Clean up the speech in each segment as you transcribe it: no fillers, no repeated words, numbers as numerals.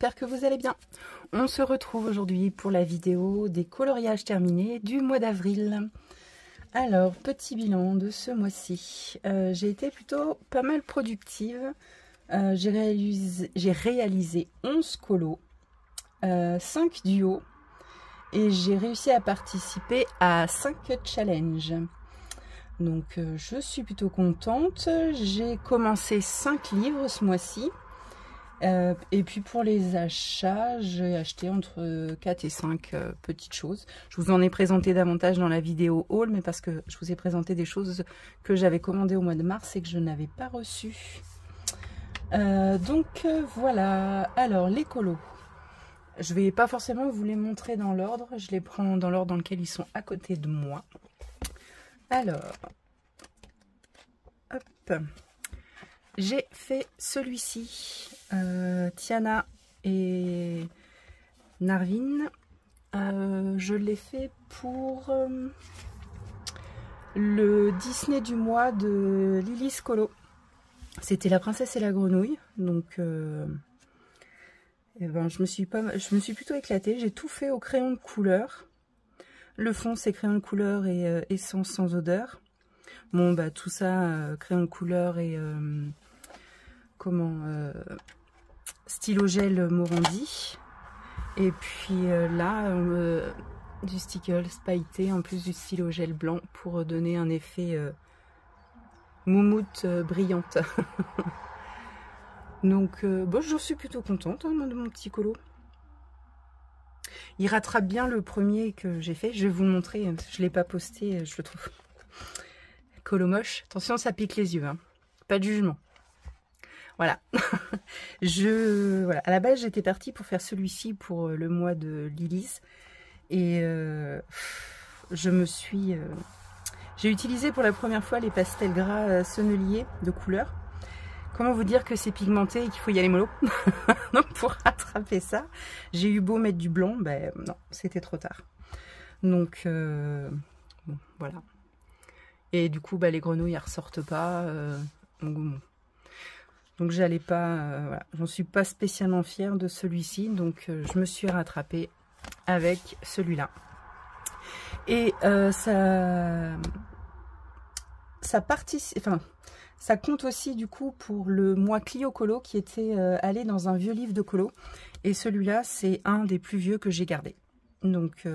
j'espère que vous allez bien. On se retrouve aujourd'hui pour la vidéo des coloriages terminés du mois d'avril. Alors, petit bilan de ce mois-ci. J'ai été plutôt pas mal productive. J'ai réalisé 11 colos, 5 duos et j'ai réussi à participer à 5 challenges. Donc je suis plutôt contente. J'ai commencé 5 livres ce mois-ci. Et puis pour les achats, j'ai acheté entre 4 et 5 petites choses. Je vous en ai présenté davantage dans la vidéo haul, mais parce que je vous ai présenté des choses que j'avais commandées au mois de mars et que je n'avais pas reçues. Donc voilà. Alors les colos, je vais pas forcément vous les montrer dans l'ordre. Je les prends dans l'ordre dans lequel ils sont à côté de moi. Alors, hop. J'ai fait celui-ci, Tiana et Narvin. Je l'ai fait pour le Disney du mois de Lily's Colo. C'était La Princesse et la Grenouille. Donc, eh ben, je me suis plutôt éclatée. J'ai tout fait au crayon de couleur. Le fond, c'est crayon de couleur et essence sans odeur. Bon, bah tout ça, crayon de couleur et stylo gel Morandi. Et puis là, du stickers pailleté en plus du stylo gel blanc pour donner un effet moumoute brillante. Donc, bon, je suis plutôt contente hein, de mon petit colo. Il rattrape bien le premier que j'ai fait. Je vais vous le montrer. Je ne l'ai pas posté, je le trouve colo moche. Attention, ça pique les yeux. Hein. Pas de jugement. Voilà. Voilà. À la base, j'étais partie pour faire celui-ci pour le mois de Lily's. Et j'ai utilisé pour la première fois les pastels gras senneliers de couleur. Comment vous dire que c'est pigmenté et qu'il faut y aller mollo. Donc pour rattraper ça, j'ai eu beau mettre du blanc, ben non, c'était trop tard. Donc bon, voilà. Et du coup, bah, les grenouilles, elles ressortent pas. Donc j'allais pas, voilà. J'en suis pas spécialement fière de celui-ci. Donc je me suis rattrapée avec celui-là. Et ça compte aussi du coup pour le mois Clio Colo qui était allé dans un vieux livre de colo. Et celui-là, c'est un des plus vieux que j'ai gardé. Donc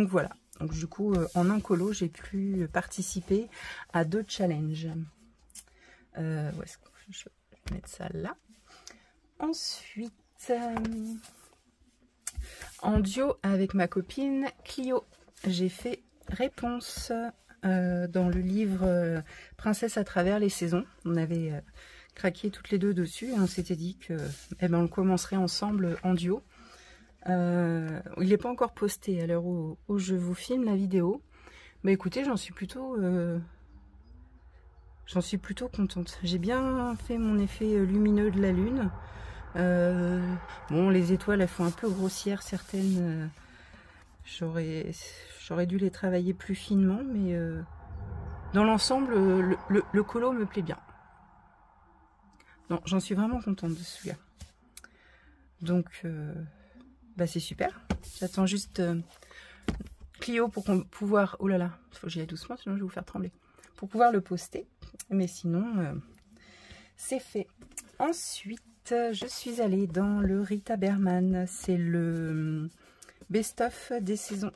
voilà. Donc du coup, en un colo, j'ai pu participer à 2 challenges. Où est-ce que je vais mettre ça là? Ensuite, en duo avec ma copine Clio, j'ai fait Réponse dans le livre Princesse à travers les saisons. On avait craqué toutes les deux dessus et on s'était dit que on le commencerait ensemble en duo. Il n'est pas encore posté à l'heure où je vous filme la vidéo. Mais écoutez, j'en suis plutôt contente. J'ai bien fait mon effet lumineux de la lune. Bon, les étoiles, elles font un peu grossières certaines. J'aurais dû les travailler plus finement, mais dans l'ensemble, le colo me plaît bien. Non, j'en suis vraiment contente de celui-là. Donc, bah c'est super. J'attends juste Clio pour pouvoir... Oh là là, il faut que j'y aille doucement, sinon je vais vous faire trembler. Pour pouvoir le poster. Mais sinon, c'est fait. Ensuite, je suis allée dans le Rita Berman. C'est le best-of des saisons.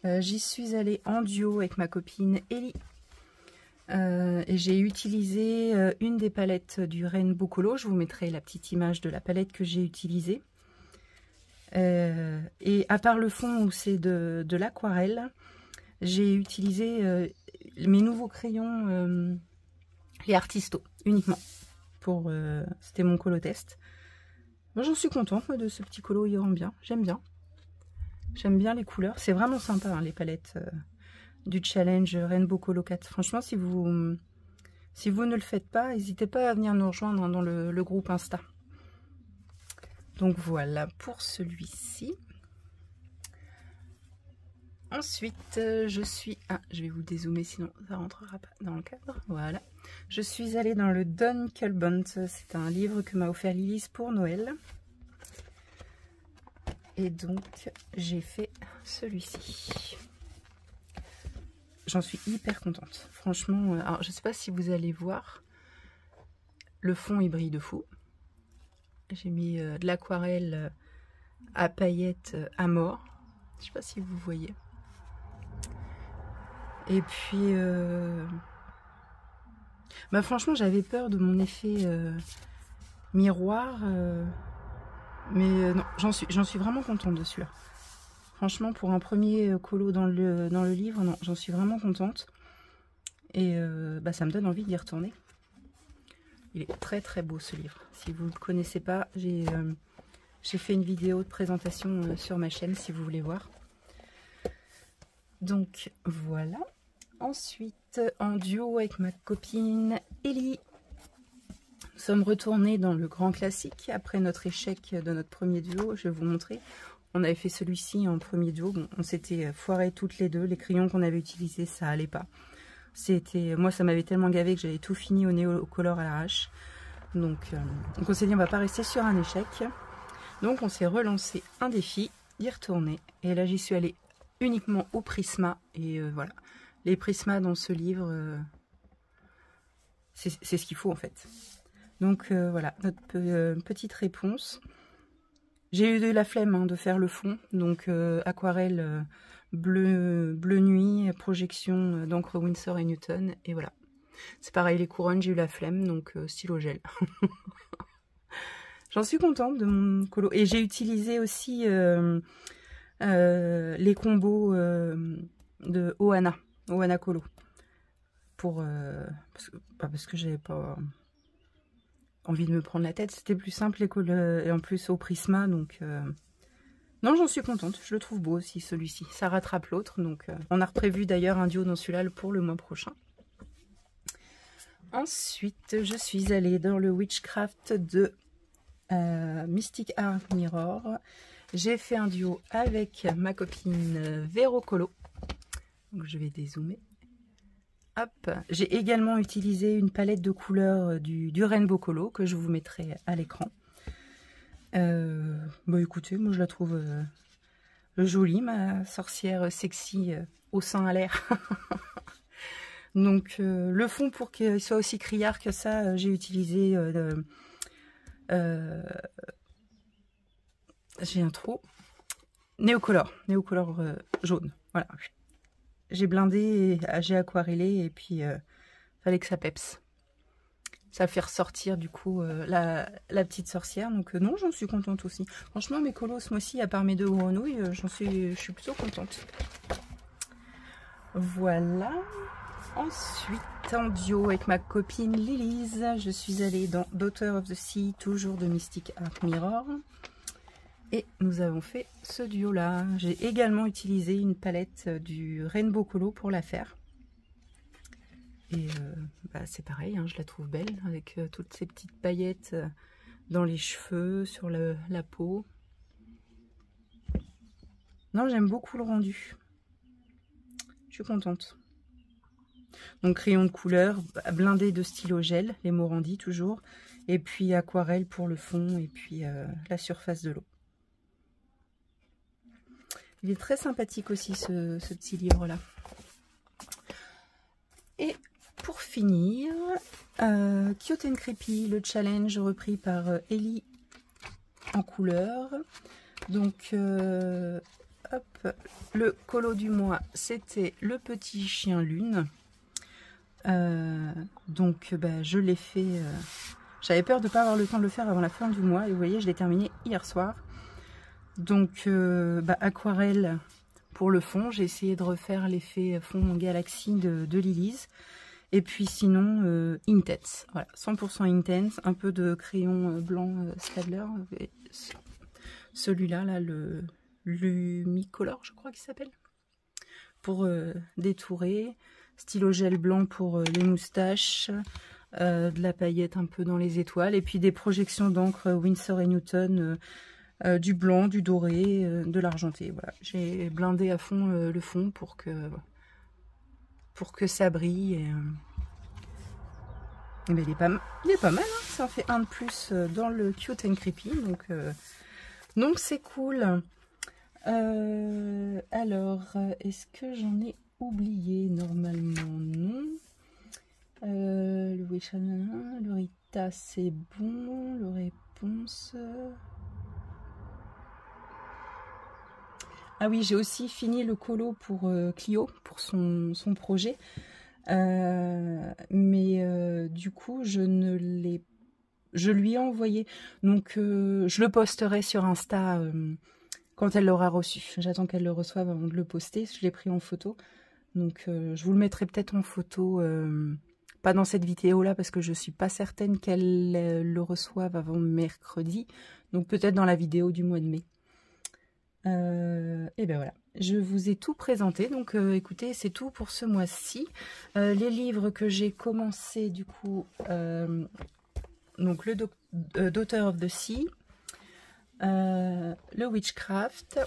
J'y suis allée en duo avec ma copine Ellie. Et j'ai utilisé une des palettes du Rainbow Colo. Je vous mettrai la petite image de la palette que j'ai utilisée. Et à part le fond où c'est de l'aquarelle, j'ai utilisé mes nouveaux crayons, les Artisto, uniquement. C'était mon colo test. Moi, j'en suis contente de ce petit colo, il rend bien. J'aime bien. J'aime bien les couleurs. C'est vraiment sympa, hein, les palettes du challenge Rainbow Colo 4. Franchement, si vous ne le faites pas, n'hésitez pas à venir nous rejoindre dans le groupe Insta. Donc voilà pour celui-ci. Ensuite, je vais vous dézoomer sinon ça rentrera pas dans le cadre. Voilà. Je suis allée dans le Don Culbant. C'est un livre que m'a offert Lily's pour Noël. Et donc j'ai fait celui-ci. J'en suis hyper contente. Franchement, alors je sais pas si vous allez voir. Le fond il brille de fou. J'ai mis de l'aquarelle à paillettes à mort. Je sais pas si vous voyez. Et puis bah franchement j'avais peur de mon effet miroir. Mais non, j'en suis vraiment contente de celui-là. Franchement, pour un premier colo dans le livre, non, j'en suis vraiment contente. Et bah, ça me donne envie d'y retourner. Il est très très beau ce livre. Si vous ne le connaissez pas, j'ai fait une vidéo de présentation sur ma chaîne si vous voulez voir. Donc voilà. Ensuite, en duo avec ma copine Ellie, nous sommes retournés dans le grand classique. Après notre échec de notre premier duo, je vais vous montrer. On avait fait celui-ci en premier duo. Bon, on s'était foiré toutes les deux. Les crayons qu'on avait utilisés, ça allait pas. Moi, ça m'avait tellement gavé que j'avais tout fini au Néocolor à l'arrache. Donc on s'est dit, on va pas rester sur un échec. Donc, on s'est relancé un défi, y retourner. Et là, j'y suis allée uniquement au Prisma. Et voilà. Les Prismas dans ce livre, c'est ce qu'il faut en fait. Donc voilà, notre petite réponse. J'ai eu de la flemme de faire le fond, donc aquarelle bleu nuit, projection d'encre Winsor & Newton, et voilà. C'est pareil, les couronnes, j'ai eu la flemme, donc stylo gel. J'en suis contente de mon colo. Et j'ai utilisé aussi les combos de Ohana Colo. Parce que j'avais pas envie de me prendre la tête, c'était plus simple et en plus au Prisma, donc non, j'en suis contente, je le trouve beau aussi celui-ci, ça rattrape l'autre, donc on a prévu d'ailleurs un duo dans celui-là pour le mois prochain. Ensuite, je suis allée dans le Witchcraft de Mystic Art Mirror. J'ai fait un duo avec ma copine Vero Colo, donc je vais dézoomer. Hop, j'ai également utilisé une palette de couleurs du Rainbow Colo que je vous mettrai à l'écran. Bah écoutez, moi je la trouve jolie, ma sorcière sexy au sein à l'air. Donc le fond, pour qu'il soit aussi criard que ça, j'ai utilisé j'ai un trou Néocolor jaune, voilà. J'ai blindé, j'ai aquarellé et puis fallait que ça peps. Ça fait ressortir du coup la petite sorcière. Donc non, j'en suis contente aussi. Franchement, mes colos ce mois-ci, à part mes deux grenouilles, je suis plutôt contente. Voilà. Ensuite, en duo avec ma copine Lilise, je suis allée dans Daughter of the Sea, toujours de Mystic Art Mirror. Et nous avons fait ce duo-là. J'ai également utilisé une palette du Rainbow Colo pour la faire. Et bah, c'est pareil, hein, je la trouve belle, avec toutes ces petites paillettes dans les cheveux, sur la peau. Non, j'aime beaucoup le rendu. Je suis contente. Donc crayon de couleur, blindé de stylo gel, les Morandi toujours. Et puis aquarelle pour le fond et puis la surface de l'eau. Il est très sympathique aussi ce petit livre là. Et pour finir, Cute and Creepy, le challenge repris par Ellie en couleur. Donc hop, le colo du mois c'était le petit chien lune. Donc bah, je l'ai fait, j'avais peur de ne pas avoir le temps de le faire avant la fin du mois et vous voyez je l'ai terminé hier soir. Donc bah, aquarelle pour le fond, j'ai essayé de refaire l'effet fond galaxie de Lilise. Et puis sinon Intense, voilà, 100% Intense, un peu de crayon blanc Staedtler. Celui-là, là, le Lumicolor, je crois qu'il s'appelle, pour détourer. Stylo gel blanc pour les moustaches, de la paillette un peu dans les étoiles, et puis des projections d'encre Winsor & Newton, du blanc, du doré, de l'argenté. Voilà, j'ai blindé à fond le fond pour que ça brille. Et ben, il est pas mal, hein, ça en fait un de plus dans le Cute and Creepy, donc c'est cool. Alors, est-ce que j'en ai oublié? Normalement, non. Le Wish, le Rita, c'est bon. Le réponse... Ah oui, j'ai aussi fini le colo pour Clio, pour son projet. Mais du coup, je lui ai envoyé. Donc, je le posterai sur Insta quand elle l'aura reçu. J'attends qu'elle le reçoive avant de le poster. Je l'ai pris en photo. Donc, je vous le mettrai peut-être en photo, pas dans cette vidéo-là, parce que je ne suis pas certaine qu'elle le reçoive avant mercredi. Donc, peut-être dans la vidéo du mois de mai. Et ben voilà, je vous ai tout présenté. Donc, écoutez, c'est tout pour ce mois-ci. Les livres que j'ai commencé, du coup, donc le Daughter of the Sea, le Witchcraft,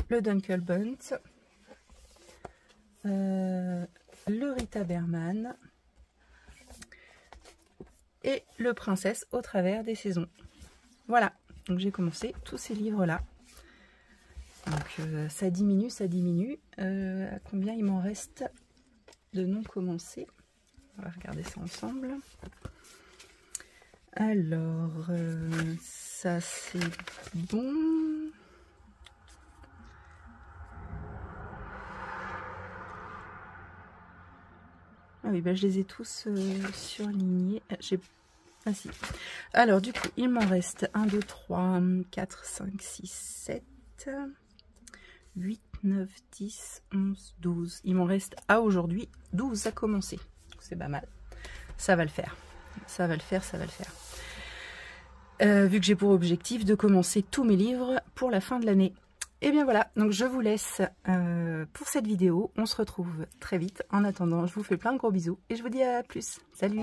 le Dunkelbunt, le Rita Berman et le Princesse au travers des saisons. Voilà, donc j'ai commencé tous ces livres-là. Donc ça diminue, ça diminue. À combien il m'en reste de non commencés? On va regarder ça ensemble. Alors, ça c'est bon. Ah oui, bah, je les ai tous surlignés. Ah si. Alors, du coup, il m'en reste 1, 2, 3, 4, 5, 6, 7, 8, 9, 10, 11, 12. Il m'en reste à aujourd'hui 12 à commencer. C'est pas mal. Ça va le faire. Ça va le faire, ça va le faire. Vu que j'ai pour objectif de commencer tous mes livres pour la fin de l'année. Et bien voilà, donc je vous laisse pour cette vidéo. On se retrouve très vite. En attendant, je vous fais plein de gros bisous et je vous dis à plus. Salut!